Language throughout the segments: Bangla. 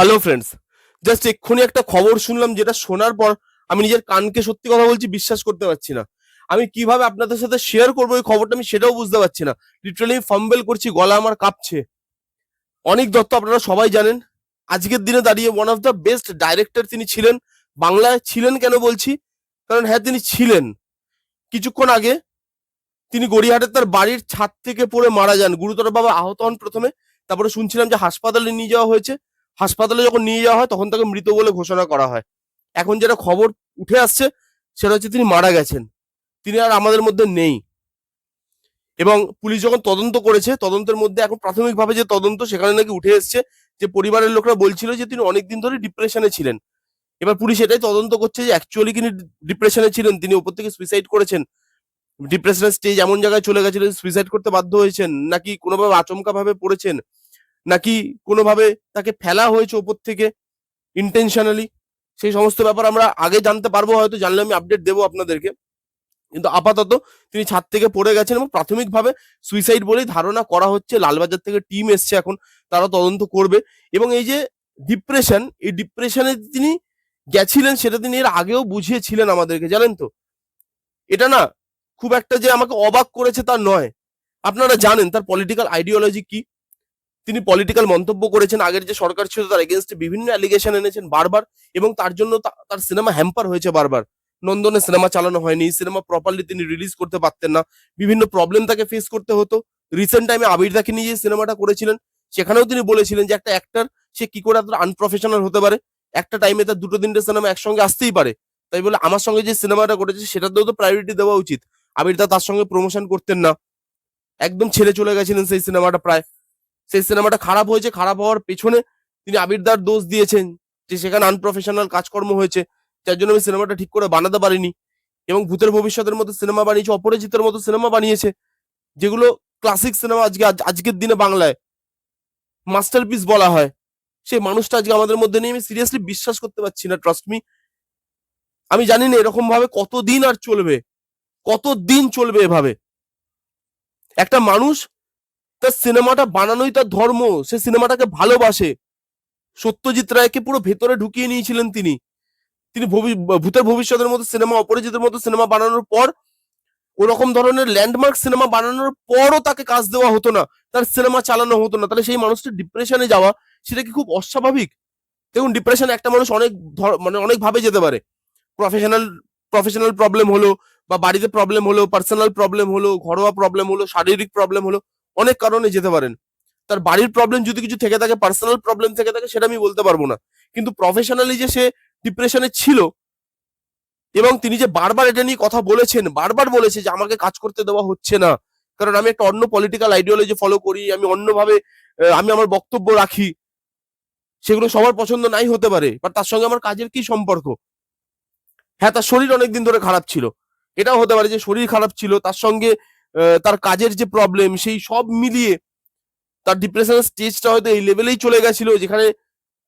হ্যালো ফ্রেন্ডস, জাস্ট এক্ষুনি একটা খবর শুনলাম, যেটা শোনার পর আমি নিজের কানকে সত্যি কথা বলছি বিশ্বাস করতে পারছি না। আমি কিভাবে আপনাদের সাথে শেয়ার করবো এই খবরটা আমি সেটাও বুঝতে পারছি না। লিটারালি ফাম্বেল করছি, গলা আমার কাঁপছে। অনিক দত্ত আপনারা সবাই জানেন, আজকের দিনে দাঁড়িয়ে one of the best director তিনি ছিলেন। বাংলায় ছিলেন কেন বলছি, কারণ হ্যাঁ তিনি ছিলেন। কিছুক্ষণ আগে তিনি গড়িয়াহাটের তার বাড়ির ছাদ থেকে পড়ে মারা যান, গুরুতরভাবে আহত হন প্রথমে। তারপরে শুনছিলাম যে হাসপাতালে নিয়ে যাওয়া হয়েছে। হাসপাতালে যখন নিয়ে যাওয়া হয় তখন তাকে মৃত বলে ঘোষণা করা হয়। এখন যেটা খবর উঠে আসছে সেটা হচ্ছে তিনি মারা গেছেন, তিনি আর আমাদের মধ্যে নেই। এবং পুলিশ যখন তদন্ত করেছে, তদন্তের মধ্যে এখন প্রাথমিকভাবে যে তদন্ত সেখানে নাকি উঠে এসছে যে পরিবারের লোকরা বলছিল যে তিনি অনেকদিন ধরে ডিপ্রেশনে ছিলেন। এবার পুলিশ এটাই তদন্ত করছে যে অ্যাকচুয়ালি তিনি ডিপ্রেশনে ছিলেন, তিনি উপর থেকে সুইসাইড করেছেন, ডিপ্রেশনের স্টেজ এমন জায়গায় চলে গেছিলেন সুইসাইড করতে বাধ্য হয়েছেন, নাকি কোনোভাবে আচমকা ভাবে পড়েছেন, নাকি কোনোভাবে তাকে ফেলা হয়েছে ওপর থেকে ইন্টেনশনালি। সেই সমস্ত ব্যাপার আমরা আগে জানতে পারবো, হয়তো জানলে আমি আপডেট দেবো আপনাদেরকে। কিন্তু আপাতত তিনি ছাদ থেকে পড়ে গেছেন এবং প্রাথমিকভাবে সুইসাইড বলেই ধারণা করা হচ্ছে। লালবাজার থেকে টিম এসছে, এখন তারা তদন্ত করবে। এবং এই যে ডিপ্রেশন, এই ডিপ্রেশনে তিনি গেছিলেন সেটা তিনি এর আগেও বুঝিয়েছিলেন আমাদেরকে, জানেন তো। এটা না খুব একটা যে আমাকে অবাক করেছে তা নয়। আপনারা জানেন তার পলিটিক্যাল আইডিওলজি কি। তিনি পলিটিক্যাল মন্তব্য করেছেন, আগের যে সরকার ছিল তার এগেনস্টে বিভিন্ন অ্যালিগেশন এনেছেন বারবার, এবং তার জন্য তার সিনেমা হ্যাম্পার হয়েছে বারবার। নন্দনে সিনেমা চালানো হয়নি, সিনেমা প্রপারলি তিনি রিলিজ করতে পারতেন না, বিভিন্ন প্রবলেম তাকে ফেস করতে হতো। রিসেন্ট টাইমে আবির দাকে নিয়ে যে সিনেমাটা করেছিলেন সেখানেও তিনি বলেছিলেন যে একটা অ্যাক্টর সে কি করে এতটা আনপ্রফেশনাল হতে পারে, একটা টাইমে তার দুটো তিনটে সিনেমা একসঙ্গে আসতেই পারে। তাই বলে আমার সঙ্গে যে সিনেমাটা করেছে সেটাতেও তো প্রায়োরিটি দেওয়া উচিত। আবির দা তার সঙ্গে প্রমোশন করতেন না, একদম ছেড়ে চলে গেছিলেন সেই সিনেমাটা প্রায়। সেই সিনেমাটা খারাপ হয়েছে, খারাপ হওয়ার পেছনে তিনি আবিরদার দোষ দিয়েছেন যে সেখানে আনপ্রফেশনাল কাজকর্ম হয়েছে, যার জন্য আমি সিনেমাটা ঠিক করে বানাতে পারিনি। এবং ভূতের ভবিষ্যতের মতো সিনেমা বানিয়েছে, অপরাজিতের মতো সিনেমা বানিয়েছে, যেগুলো ক্লাসিক সিনেমা, আজকের দিনে বাংলায় মাস্টারপিস বলা হয়। সেই মানুষটা আজকে আমাদের মধ্যে নেই, আমি সিরিয়াসলি বিশ্বাস করতে পারছি না, ট্রাস্ট মি। আমি জানি না এরকম ভাবে কতদিন আর চলবে, কতদিন চলবে এভাবে। একটা মানুষ তার সিনেমাটা বানানোই তার ধর্ম, সে সিনেমাটাকে ভালোবাসে। সত্যজিৎ রায়কে পুরো ভেতরে ঢুকিয়ে নিয়েছিলেন তিনি। তিনি ভূতের ভবিষ্যতের মতো সিনেমা, অপরাজিতের মতো সিনেমা বানানোর পর, ওরকম ধরনের ল্যান্ডমার্ক সিনেমা বানানোর পরও তাকে কাজ দেওয়া হতো না, তার সিনেমা চালানো হতো না। তাহলে সেই মানুষটা ডিপ্রেশনে যাওয়া, সেটা কি খুব অস্বাভাবিক? দেখুন, ডিপ্রেশন একটা মানুষ অনেক মানে অনেক ভাবে যেতে পারে। প্রফেশনাল প্রফেশনাল প্রবলেম হলো, বা বাড়িতে প্রবলেম হলো, পার্সোনাল প্রবলেম হলো, ঘরোয়া প্রবলেম হলো, শারীরিক প্রবলেম হলো, অনেক কারণে যেতে পারেন। তার বাড়ির প্রবলেম যদি কিছু থেকে থাকে, পার্সোনাল প্রবলেম থেকে থাকে, সেটা আমি বলতে পারবো না। কিন্তু প্রফেশনালি যে সে ডিপ্রেশনে ছিল, এবং তিনি যে বারবার এটা নিয়ে কথা বলেছেন, বারবার বলেছে যে আমাকে কাজ করতে দেওয়া হচ্ছে না, কারণ আমি একটা অন্য পলিটিক্যাল আইডিওলজি ফলো করি, আমি অন্যভাবে আমি আমার বক্তব্য রাখি। সেগুলো সবার পছন্দ নাই হতে পারে, বাট তার সঙ্গে আমার কাজের কি সম্পর্ক? হ্যাঁ, তার শরীর অনেকদিন ধরে খারাপ ছিল, এটাও হতে পারে যে শরীর খারাপ ছিল, তার সঙ্গে তার কাজের যে প্রবলেম, সেই সব মিলিয়ে তার ডিপ্রেশনের স্টেজটা হয়তো এই লেভেলেই চলে গেছিল, যেখানে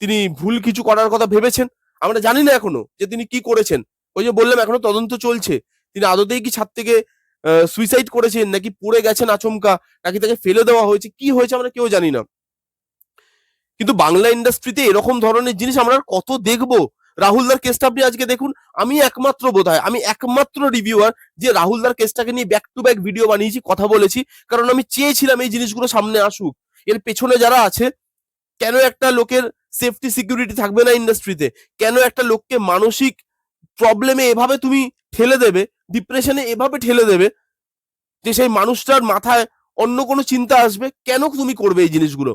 তিনি ভুল কিছু করার কথা ভেবেছেন। আমরা জানি না এখনো যে তিনি কি করেছেন। ওই যে বললাম, এখনো তদন্ত চলছে। তিনি আদতেই কি ছাদ থেকে সুইসাইড করেছেন, নাকি পড়ে গেছেন আচমকা, নাকি তাকে ফেলে দেওয়া হয়েছে, কি হয়েছে আমরা কেউ জানি না। কিন্তু বাংলা ইন্ডাস্ট্রিতে এরকম ধরনের জিনিস আমরা আর কত দেখবো? রাহুলদার কেসটা আপনি আজকে দেখুন। আমি একমাত্র রিভিউয়ার যে রাহুলদার কেসটাকে নিয়ে ব্যাক টু ব্যাক ভিডিও বানিয়েছি, কথা বলেছি, কারণ আমি চেয়েছিলাম এই জিনিসগুলো সামনে আসুক। এর পেছনে যারা আছে, কেন একটা লোকের সেফটি সিকিউরিটি থাকবে না ইন্ডাস্ট্রিতে? কেন একটা লোককে মানসিক প্রবলেমে এভাবে তুমি ঠেলে দেবে, ডিপ্রেশনে এভাবে ঠেলে দেবে, যে সেই মানুষটার মাথায় অন্য কোনো চিন্তা আসবে? কেন তুমি করবে এই জিনিসগুলো?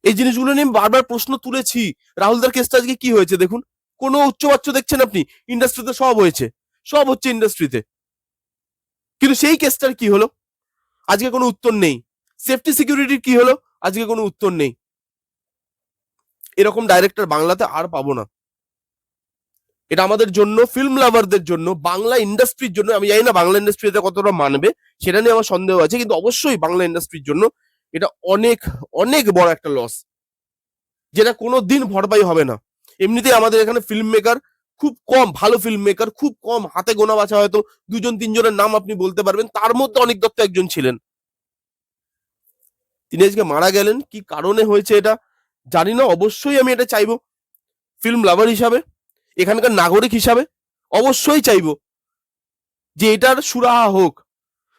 এই জিনিসগুলো নিয়ে বারবার প্রশ্ন তুলেছি। রাহুলদার কেসটা আজকে কি হয়েছে দেখুন, কোনো উচ্চবাচ্য দেখছেন আপনি? ইন্ডাস্ট্রিতে সব হয়েছে, সব হচ্ছে ইন্ডাস্ট্রিতে, কিন্তু সেই কেসটার কি হলো? আজকে কোনো উত্তর নেই। সেফটি সিকিউরিটির কি হলো? আজকে কোনো উত্তর নেই। এরকম ডাইরেক্টর বাংলাতে আর পাবো না। এটা আমাদের জন্য, ফিল্ম লাভারদের জন্য, বাংলা ইন্ডাস্ট্রির জন্য, আমি জানি না বাংলা ইন্ডাস্ট্রিতে কতটা মানবে, সেটা নিয়ে আমার সন্দেহ আছে, কিন্তু অবশ্যই বাংলা ইন্ডাস্ট্রির জন্য এটা অনেক অনেক বড় একটা লস, যেটা কোনো দিন ভরপাই হবে না। এমনিতেই আমাদের এখানে ফিল্ম মেকার খুব কম, ভালো ফিল্ম মেকার খুব কম, হাতে গোনা বাছা হয়তো দুজন তিনজনের নাম আপনি বলতে পারবেন, তার মধ্যে অনিক দত্ত একজন ছিলেন। তিনি আজকে মারা গেলেন, কি কারণে হয়েছে এটা জানি না, অবশ্যই আমি এটা চাইবো ফিল্ম লাভার হিসাবে, এখানকার নাগরিক হিসাবে অবশ্যই চাইবো যে এটার সুরাহা হোক,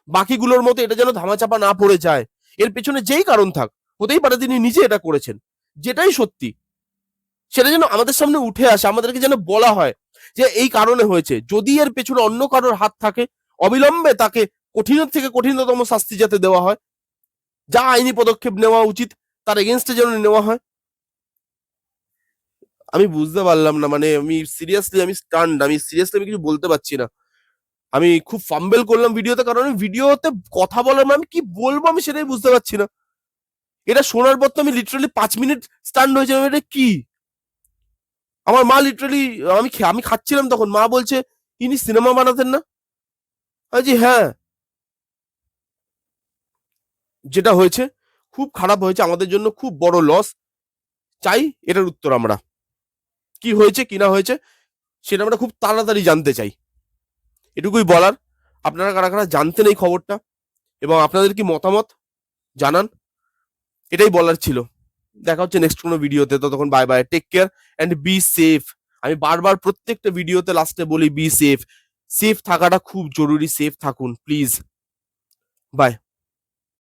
বাকিগুলোর মতো এটা যেন ধামাচাপা না পড়ে যায়। এর পেছনে যেই কারণ থাক, হতেই পারে তিনি নিজে এটা করেছেন, যেটাই সত্যি সেটা যেন আমাদের সামনে উঠে আসে, আমাদেরকে যেন বলা হয় যে এই কারণে হয়েছে। যদি এর পেছনে অন্য কারোর হাত থাকে, অবিলম্বে তাকে কঠিন থেকে কঠিনতম শাস্তি যাতে দেওয়া হয়, যা আইনি পদক্ষেপ নেওয়া উচিত তার এগেনস্টে যেন নেওয়া হয়। আমি বুঝতে পারলাম না, মানে আমি সিরিয়াসলি আমি স্টান্ড, আমি সিরিয়াসলি আমি কিছু বলতে পারছি না। আমি খুব ফাম্বেল করলাম ভিডিওতে, কারণ আমি ভিডিওতে কথা বলার মানে আমি কি বলবো আমি সেটাই বুঝতে পারছি না। এটা শোনার পর তো আমি লিটারালি 5 মিনিট স্টান্ড হয়েছিলাম, এটা কি। আমার মা লিটারালি, আমি খাচ্ছিলাম তখন, মা বলছে ইনি সিনেমা বানাতেন না? আমি জি হ্যাঁ। যেটা হয়েছে খুব খারাপ হয়েছে, আমাদের জন্য খুব বড় লস। চাই এটার উত্তর আমরা, কি হয়েছে কি না হয়েছে সেটা আমরা খুব তাড়াতাড়ি জানতে চাই। এটুকুই বলার। আপনারা কারা কারা জানতেন এই খবরটা এবং আপনাদের কি মতামত জানান, এটাই বলার ছিল। দেখা হচ্ছে নেক্সট কোনো ভিডিওতে, ততক্ষণ bye bye, take care and be safe. আমি বারবার প্রত্যেকটা ভিডিওতে লাস্টে বলি বি সেফ। সেফ থাকাটা খুব জরুরি, সেফ থাকুন প্লিজ। বাই।